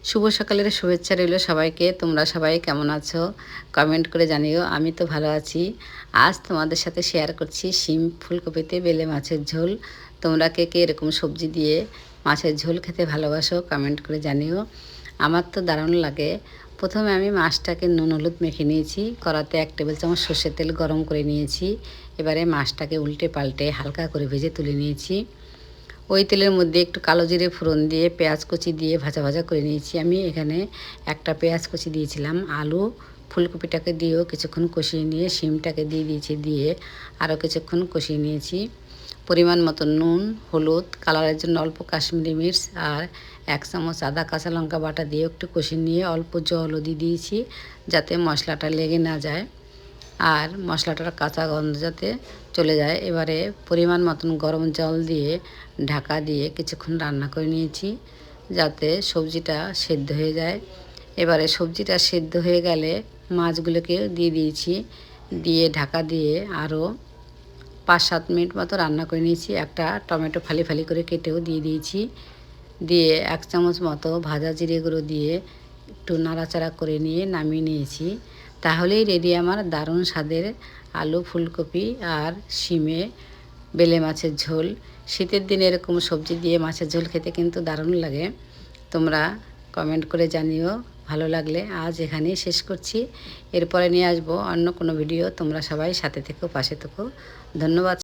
শুভ সকালের শুভেচ্ছা রইল সবাইকে। তোমরা সবাই কেমন আছো? কমেন্ট করে জানিও। আমি তো ভালো আছি। আজ তোমাদের সাথে শেয়ার করছি শিম ফুলকপিতে বেলে মাছের ঝোল। তোমরা কে কে এরকম সবজি দিয়ে মাছের ঝোল খেতে ভালোবাসো? কমেন্ট করে জানিও। আমার তো দারুণ লাগে। প্রথমে আমি মাছটাকে নুন হলুদ মেখে নিয়েছি। কড়াতে 1 টেবিল চামচ সর্ষের তেল গরম করে নিয়েছি। এবারে মাছটাকে উল্টে পাল্টে হালকা করে ভেজে তুলে নিয়েছি। ওই তেলের মধ্যে একটু কালো জিরে ফোড়ন দিয়ে পেঁয়াজ কুচি দিয়ে ভাজা ভাজা করে নিয়েছি। আমি এখানে একটা পেঁয়াজ কুচি দিয়েছিলাম। আলু ফুলকপিটাকে দিয়েও কিছুক্ষণ কষিয়ে নিয়ে শিমটাকে দিয়ে দিয়েছি, দিয়ে আরও কিছুক্ষণ কষিয়ে নিয়েছি। পরিমাণ মতো নুন, হলুদ, কালারের জন্য অল্প কাশ্মীরি মির্চ আর 1 চামচ আদা কাঁচা লঙ্কা বাটা দিয়ে একটু কষিয়ে নিয়ে অল্প জলও দিয়ে দিয়েছি, যাতে মশলাটা লেগে না যায় আর মশলাটার কাঁচা গন্ধ যাতে চলে যায়। এবারে পরিমাণ মতন গরম জল দিয়ে ঢাকা দিয়ে কিছুক্ষণ রান্না করে নিয়েছি, যাতে সবজিটা সেদ্ধ হয়ে যায়। এবারে সবজিটা সেদ্ধ হয়ে গেলে মাছগুলোকে দিয়ে দিয়েছি, দিয়ে ঢাকা দিয়ে আরও 5-7 মিনিট মতো রান্না করে নিয়েছি। একটা টমেটো ফালি ফালি করে কেটেও দিয়ে দিয়েছি, দিয়ে 1 চামচ মতো ভাজা জিরে গুঁড়ো দিয়ে একটু নাড়াচাড়া করে নিয়ে নামিয়ে নিয়েছি। তাহলেই রেডি আমার দারুণ স্বাদের আলু ফুলকপি আর শিমে বেলে মাছের ঝোল। শীতের দিনে এরকম সবজি দিয়ে মাছের ঝোল খেতে কিন্তু দারুণ লাগে। তোমরা কমেন্ট করে জানিও। ভালো লাগলে আজ এখানেই শেষ করছি। এরপরে নিয়ে আসবো অন্য কোনো ভিডিও। তোমরা সবাই সাথে থেকো, পাশে থেকো। ধন্যবাদ।